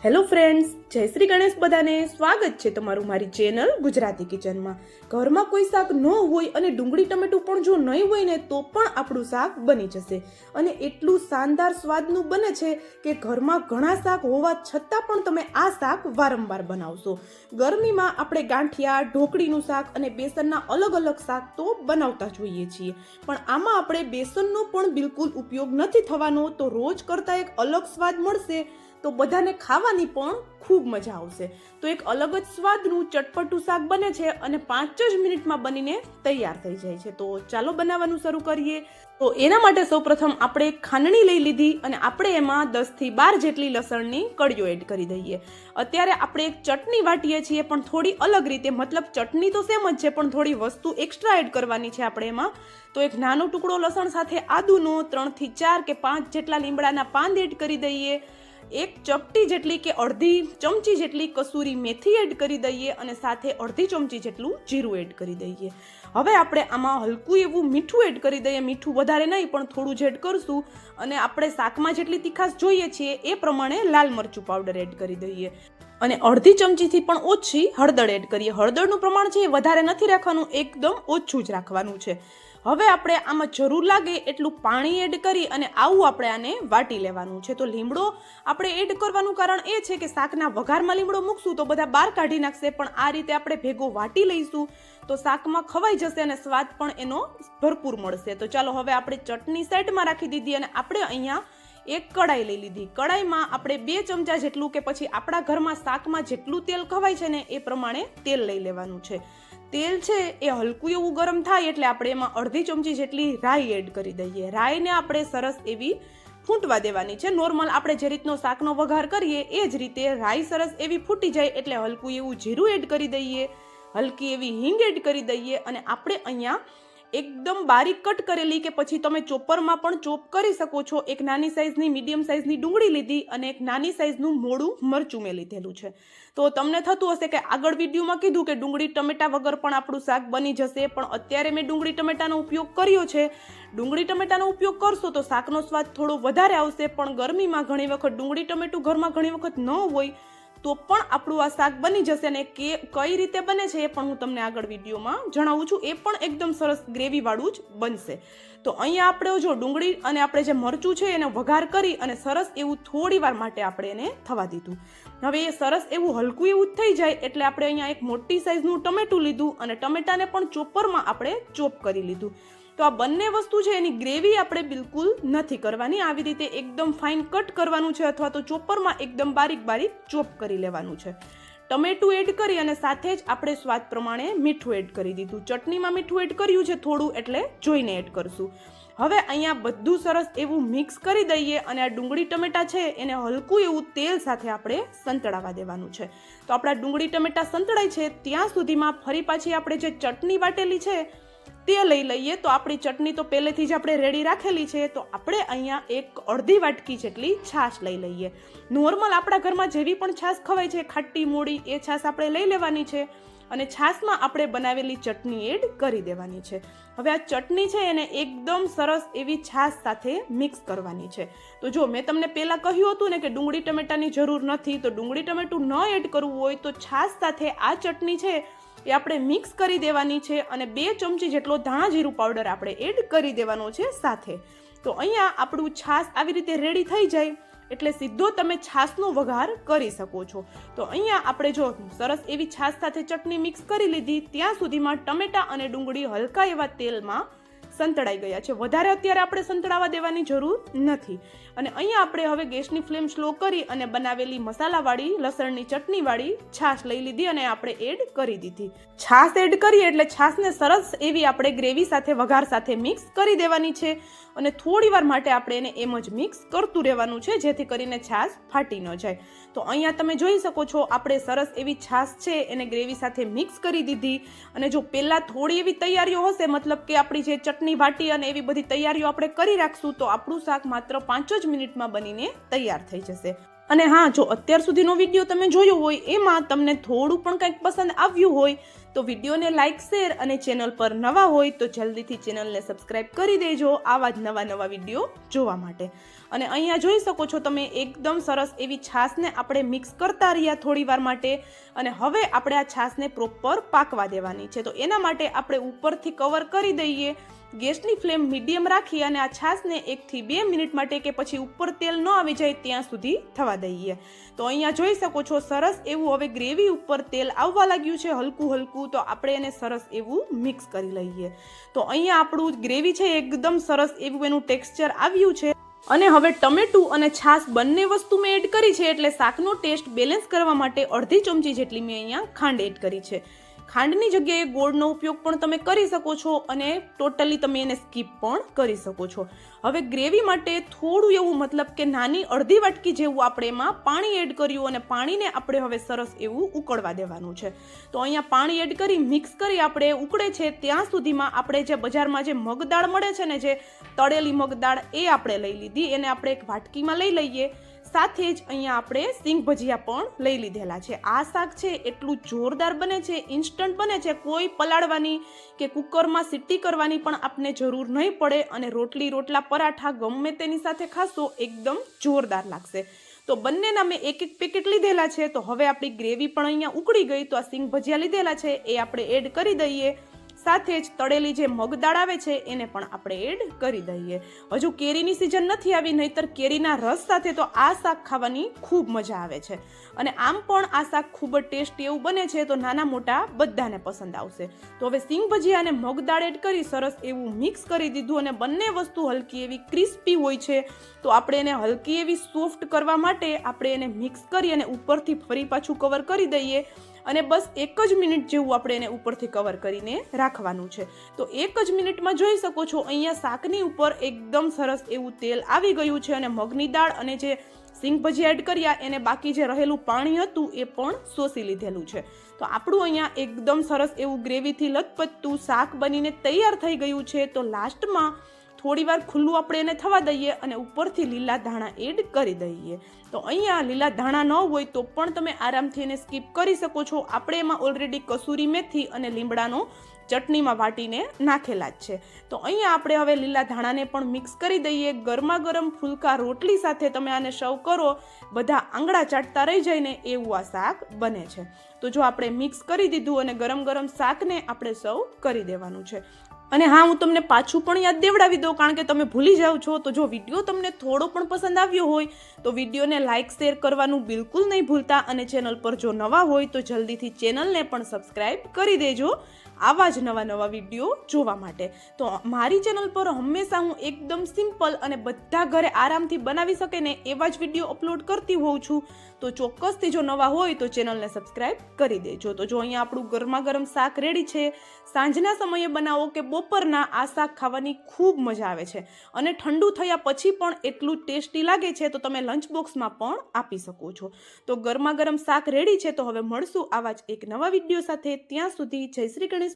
Hello friends, જય શ્રી ગણેશ. બધાને સ્વાગત છે તમારું મારી ચેનલ ગુજરાતી કિચનમાં. ઘરમાં કોઈ શાક ન હોય અને ડુંગળી ટમેટું પણ જો નહીં હોય ને તો પણ આપણું શાક બની જશે અને એટલું શાનદાર સ્વાદનું બને છે કે ઘરમાં ઘણા શાક હોવા છતાં પણ તમે આ શાક વારંવાર બનાવશો. ગરમીમાં આપણે ગાંઠિયા, ઢોકળીનું શાક અને બેસનના અલગ અલગ શાક તો બનાવતા જોઈએ છીએ, પણ આમાં આપણે બેસનનો પણ બિલકુલ ઉપયોગ નથી થવાનો, તો રોજ કરતાં એક અલગ સ્વાદ મળશે તો બધાને ખાવાની પણ ખૂબ મજા આવશે. તો એક અલગ જ સ્વાદનું ચટપટું શાક બને છે અને 5 જ મિનિટમાં બનીને તૈયાર થઈ જાય છે. તો ચાલો બનાવવાનું શરૂ કરીએ. તો એના માટે સૌપ્રથમ આપણે એક ખાંડણી લઈ લીધી અને આપણે એમાં 10 થી 12 જેટલી લસણની કળીઓ એડ કરી દઈએ. અત્યારે આપણે એક ચટણી વાટીએ છીએ પણ થોડી અલગ રીતે, મતલબ ચટણી તો સેમ જ છે પણ થોડી વસ્તુ એક્સ્ટ્રા એડ કરવાની છે આપણે એમાં. તો એક નાનો ટુકડો લસણ સાથે આદુનો, 3 થી 4 કે 5 જેટલા લીમડાના પાન એડ કરી દઈએ. એક ચપટી જેટલી કે અડધી ચમચી જેટલી કસૂરી મેથી એડ કરી દઈએ અને સાથે અડધી ચમચી જેટલું જીરું એડ કરી દઈએ. હવે આપણે આમાં હલકું એવું મીઠું એડ કરી દઈએ. મીઠું વધારે નહીં પણ થોડું જ એડ કરશું અને આપણે શાકમાં જેટલી તીખાશ જોઈએ છીએ એ પ્રમાણે લાલ મરચું પાવડર એડ કરી દઈએ અને અડધી ચમચીથી પણ ઓછી હળદર એડ કરીએ. હળદરનું પ્રમાણ છે એ વધારે નથી રાખવાનું, એકદમ ઓછું જ રાખવાનું છે. હવે આપણે આમાં જરૂર લાગે એટલું પાણી એડ કરી અને આવું આપણે આને વાટી લેવાનું છે. તો લીમડો આપણે એડ કરવાનું કારણ એ છે કે શાકના વઘારમાં લીમડો મૂકશું તો બધા બહાર કાઢી નાખશે, પણ આ રીતે આપણે ભેગો વાટી લઈશું તો શાકમાં ખવાઈ જશે અને સ્વાદ પણ એનો ભરપૂર મળશે. તો ચાલો હવે આપણે ચટણી સાઈડમાં રાખી દીધી અને આપણે અહીંયા એક કડાઈ લઈ લીધી. કડાઈમાં આપણે 2 ચમચા જેટલું કે પછી આપણા ઘરમાં શાકમાં જેટલું તેલ ખવાય છે ને એ પ્રમાણે તેલ લઈ લેવાનું છે. તેલ છે એ હલકું એવું ગરમ થાય એટલે આપણે એમાં અડધી ચમચી જેટલી રાઈ એડ કરી દઈએ. રાઈને આપણે સરસ એવી ફૂંટવા દેવાની છે. નોર્મલ આપણે જે રીતનો શાકનો વઘાર કરીએ એ જ રીતે રાઈ સરસ એવી ફૂટી જાય એટલે હલકું એવું જીરું એડ કરી દઈએ, હલકી એવી હિંગ એડ કરી દઈએ અને આપણે અહીંયા એકદમ બારીક કટ કરેલી કે પછી તમે ચોપરમાં પણ ચોપ કરી શકો છો એક નાની સાઈઝની મીડિયમ સાઈઝની ડુંગળી લીધી અને એક નાની સાઈઝનું મોડું મરચું મેં લીધેલું છે. તો તમને થતું હશે કે આગળ વિડીયોમાં કીધું કે ડુંગળી ટમેટા વગર પણ આપણું શાક બની જશે, પણ અત્યારે મેં ડુંગળી ટમેટાનો ઉપયોગ કર્યો છે. ડુંગળી ટમેટાનો ઉપયોગ કરશો તો શાકનો સ્વાદ થોડો વધારે આવશે, પણ ગરમીમાં ઘણી વખત ડુંગળી ટમેટું ઘરમાં ઘણી વખત ન હોય તો પણ આપણું આ શાક બની જશે અને કઈ રીતે બને છે એ પણ હું તમને આગળ વિડીયોમાં જણાવું છું. એ પણ એકદમ સરસ ગ્રેવી વાળું જ બનશે. તો અહીંયા આપણે જો ડુંગળી અને આપણે જે મરચું છે એને વઘાર કરી અને સરસ એવું થોડી વાર માટે આપણે એને થવા દીધું. હવે એ સરસ એવું હલકું એવું થઈ જાય એટલે આપણે અહીંયા એક મોટી સાઈઝનું ટમેટું લીધું અને ટમેટાને પણ ચોપરમાં આપણે ચોપ કરી લીધું. તો આ બંને વસ્તુ છે એની ગ્રેવી આપણે બિલકુલ નથી કરવાની, આવી રીતે એકદમ ફાઇન કટ કરવાનું છે અથવા તો ચોપરમાં એકદમ બારીક બારીક ચોપ કરી લેવાનું છે. ટમેટું એડ કરી અને સાથે જ આપણે સ્વાદ પ્રમાણે મીઠું એડ કરી દીધું. ચટણીમાં મીઠું એડ કર્યું છે થોડું એટલે જોઈને એડ કરશું. હવે અહીંયા બધું સરસ એવું મિક્સ કરી દઈએ અને આ ડુંગળી ટમેટા છે એને હલકું એવું તેલ સાથે આપણે સંતળાવા દેવાનું છે. તો આપણા ડુંગળી ટમેટા સંતળાય છે ત્યાં સુધીમાં ફરી પાછી આપણે જે ચટણી વાટેલી છે તે લઈ લઈએ. તો આપણી ચટણી તો પહેલેથી જ આપણે રેડી રાખેલી છે. તો આપણે અહીંયા એક અડધી વાટકી જેટલી છાશ લઈ લઈએ. નોર્મલ આપણા ઘરમાં જેવી પણ છાશ ખવાય છે ખાટી મોળી એ છાશ આપણે લઈ લેવાની છે અને છાશમાં આપણે બનાવેલી ચટણી એડ કરી દેવાની છે. હવે આ ચટણી છે એને એકદમ સરસ એવી છાશ સાથે મિક્સ કરવાની છે. તો જો મેં તમને પહેલાં કહ્યું હતું ને કે ડુંગળી ટમેટાની જરૂર નથી, તો ડુંગળી ટમેટું ન એડ કરવું હોય તો છાશ સાથે આ ચટણી છે એ આપણે મિક્સ કરી દેવાની છે અને 2 ચમચી જેટલો ધાણા જીરું પાવડર આપણે એડ કરી દેવાનો છે સાથે. તો અહીંયા આપણું છાશ આવી રીતે રેડી થઈ જાય એટલે સીધો તમે છાશનો વઘાર કરી શકો છો. તો અહીંયા આપણે જો સરસ એવી છાશ સાથે ચટણી મિક્સ કરી લીધી ત્યાં સુધીમાં ટમેટા અને ડુંગળી હલકા એવા તેલમાં સંતળાઈ ગયા છે. વધારે અત્યારે આપણે સંતળાવા દેવાની જરૂર નથી. અને અહીંયા આપણે હવે ગેસની ફ્લેમ સ્લો કરી અને બનાવેલી મસાલાવાળી લસણની ચટણીવાળી છાશ લઈ લીધી અને આપણે એડ કરી દીધી. છાશ એડ કરીએ એટલે છાશને સરસ એવી આપણે ગ્રેવી સાથે વઘાર સાથે મિક્સ કરી દેવાની છે અને થોડી વાર માટે આપણે એને એમ જ મિક્સ કરતું રહેવાનું છે જેથી કરીને છાશ ફાટી ન જાય. તો અહીંયા તમે જોઈ શકો છો આપણે સરસ એવી છાશ છે એને ગ્રેવી સાથે મિક્સ કરી દીધી અને જો પહેલાં થોડી એવી તૈયારીઓ હશે, મતલબ કે આપણી જે ચટણી વાટી અને એવી બધી તૈયારીઓ આપણે કરી રાખશું તો આપણું શાક માત્ર 5 જ મિનિટમાં બનીને તૈયાર થઈ જશે. અને હા, જો અત્યાર સુધીનો વિડીયો તમે જોયો હોય એમાં તમને થોડું પણ કંઈક પસંદ આવ્યું હોય તો વિડીયોને લાઇક શેર અને ચેનલ પર નવા હોય તો જલ્દીથી ચેનલને સબસ્ક્રાઈબ કરી દેજો આવા જ નવા વિડીયો જોવા માટે. અને અહીંયા જોઈ શકો છો તમે એકદમ સરસ એવી છાશને આપણે મિક્સ કરતા રહ્યા થોડી વાર માટે અને હવે આપણે આ છાશને પ્રોપર પાકવા દેવાની છે. તો એના માટે આપણે ઉપરથી કવર કરી દઈએ. ગેસની ફ્લેમ મીડિયમ રાખી અને આ છાશને 1 થી 2 મિનિટ માટે કે પછી ઉપર તેલ ન આવી જાય ત્યાં સુધી થવા દઈએ. તો અહીંયા જોઈ શકો છો સરસ એવું હવે ગ્રેવી ઉપર તેલ આવવા લાગ્યું છે હલકું. તો આપણે એને સરસ એવું મિક્સ કરી લઈએ. તો અહીંયા આપણું ગ્રેવી છે એકદમ સરસ એવું એનું ટેક્સચર આવ્યું છે. અને હવે ટમેટું અને છાશ બંને વસ્તુ મેં એડ કરી છે એટલે શાકનો ટેસ્ટ બેલેન્સ કરવા માટે અડધી ચમચી જેટલી મેં અહીંયા ખાંડ એડ કરી છે. ખાંડની જગ્યાએ ગોળનો ઉપયોગ પણ તમે કરી શકો છો અને ટોટલી તમે એને સ્કીપ પણ કરી શકો છો. હવે ગ્રેવી માટે થોડું એવું મતલબ કે નાની અડધી વાટકી જેવું આપણે એમાં પાણી એડ કર્યું અને પાણીને આપણે હવે સરસ એવું ઉકળવા દેવાનું છે. તો અહીંયા પાણી એડ કરી મિક્સ કરી આપણે ઉકળે છે ત્યાં સુધીમાં આપણે જે બજારમાં જે મગદાળ મળે છે ને જે તળેલી મગદાળ એ આપણે લઈ લીધી. એને આપણે એક વાટકીમાં લઈ લઈએ. સાથે જ અહીંયા આપણે સિંગ ભજીયા પણ લઈ લીધેલા છે. આ શાક છે એટલું જોરદાર બને છે, ઇન્સ્ટન્ટ બને છે. કોઈ પલાળવાની કે કુકરમાં સીટી કરવાની પણ આપને જરૂર નહીં પડે અને રોટલા પરાઠા ગમે તેની સાથે ખાશો એકદમ જોરદાર લાગશે. તો બંનેના મેં એક પેકેટ લીધેલા છે. તો હવે આપણી ગ્રેવી પણ અહીંયા ઉકળી ગઈ. તો આ સિંગ ભજીયા લીધેલા છે એ આપણે એડ કરી દઈએ. સાથે જ તળેલી જે મગદાળ આવે છે એને પણ આપણે એડ કરી દઈએ. હજુ કેરીની સિઝન નથી આવી, નહીતર કેરીના રસ સાથે તો આ શાક ખાવાની ખૂબ મજા આવે છે. અને આમ પણ આ શાક ખૂબ જ ટેસ્ટી એવું બને છે. તો નાના મોટા બધાને પસંદ આવશે. તો હવે સિંગ ભજીયા અને મગદાળ એડ કરી સરસ એવું મિક્સ કરી દીધું અને બંને વસ્તુ હલકી એવી ક્રિસ્પી હોય છે. તો આપણે એને હલકી એવી સોફ્ટ કરવા માટે આપણે એને મિક્સ કરી અને ઉપરથી ફરી પાછું કવર કરી દઈએ. અને બસ 1 જ મિનિટ જેવું આપણે એને ઉપરથી કવર કરીને રાખવાનું છે. તો 1 જ મિનિટમાં જોઈ શકો છો અહીંયા શાકની ઉપર એકદમ સરસ એવું તેલ આવી ગયું છે અને મગની દાળ અને જે સિંગ ભજીયા એડ કર્યા એને બાકી જે રહેલું પાણી હતું એ પણ શોષી લીધેલું છે. તો આપણું અહીંયા એકદમ સરસ એવું ગ્રેવીથી લથપથતું શાક બનીને તૈયાર થઈ ગયું છે. તો લાસ્ટમાં થોડી વાર ખુલ્લું આપણે એને થવા દઈએ અને ઉપરથી લીલા ધાણા એડ કરી દઈએ. તો અહીંયા લીલા ધાણા ન હોય તો પણ તમે આરામથી એને સ્કીપ કરી શકો છો. આપણે એમાં ઓલરેડી કસૂરી મેથી અને લીમડાનો ચટણીમાં વાટીને નાખેલા જ છે. તો અહીંયા આપણે હવે લીલા ધાણાને પણ મિક્સ કરી દઈએ. ગરમા ગરમ ફુલકા રોટલી સાથે તમે આને સર્વ કરો, બધા આંગળા ચાટતા રહી જાય ને એવું આ શાક બને છે. તો જો આપણે મિક્સ કરી દીધું અને ગરમ શાકને આપણે સર્વ કરી દેવાનું છે. અને હા, હું તમને પાછું પણ યાદ દેવડાવી દઉં કારણ કે તમે ભૂલી જાઓ છો. તો જો વિડીયો તમને થોડો પણ પસંદ આવ્યો હોય તો વિડીયોને લાઇક શેર કરવાનું બિલકુલ નહીં ભૂલતા. અને ચેનલ પર જો નવા હોય તો જલ્દીથી ચેનલને પણ સબસ્ક્રાઈબ કરી દેજો આવા જ નવા વિડીયો જોવા માટે. તો મારી ચેનલ પર હંમેશા હું એકદમ સિમ્પલ અને બધા ઘરે આરામથી બનાવી શકે ને એવા જ વિડીયો અપલોડ કરતી હોઉં છું. તો ચોક્કસથી જો નવા હોય તો ચેનલને સબસ્ક્રાઈબ કરી દેજો. તો જો અહીંયા આપણું ગરમા ગરમ શાક રેડી છે. સાંજના સમયે બનાવો કે બપોરના આ શાક ખાવાની ખૂબ મજા આવે છે અને ઠંડુ થયા પછી પણ એટલું ટેસ્ટી લાગે છે. તો તમે લંચ બોક્સમાં પણ આપી શકો છો. તો ગરમા ગરમ શાક રેડી છે. તો હવે મળશું આવા જ એક નવા વિડીયો સાથે. ત્યાં સુધી જય શ્રી ગણેશ.